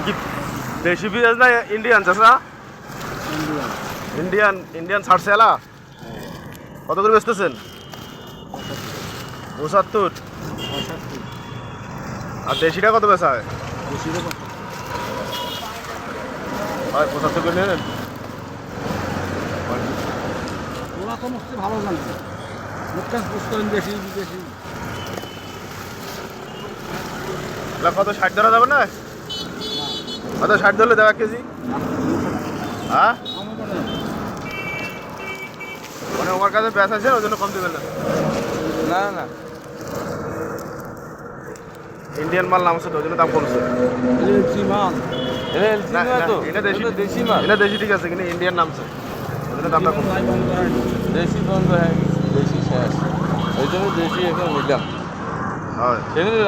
কি দেশি পেঁয়াজ না ইন্ডিয়ান চাষা? ইন্ডিয়ান ইন্ডিয়ান ছাড়ছে এলা কত করে বেচতেছেন? 75। 75 আর দেশিটা কত বেচা হয়? বেশি দেবো হয় 75 করে নেন। ওরা তো মুখতে ভালো লাগবে মুখটা বুঝতে বেশি বেশি এলা কত 60 ধরা যাবে না? কত 60 ধরলে দেওয়া কেজি? হ্যাঁ মানে আমার কাছে ব্যাস আছে ওই জন্য কম দেবেন না? না না ইন্ডিয়ান মাল নামছে তো ওই জন্য দাম কমছে। এলসি মাল এটা এলসি না, না না, তো এটা দেশি। এটা দেশি মাল। এটা দেশি ঠিক আছে কিন্তু ইন্ডিয়ান নামছে ওই জন্য দামটা কম। লাই বন্ধ করেন দেশি বন্ধ হয়ে গেছে দেশি শেষ ওই জন্য দেশি এখন নিলাম হয় সেখানে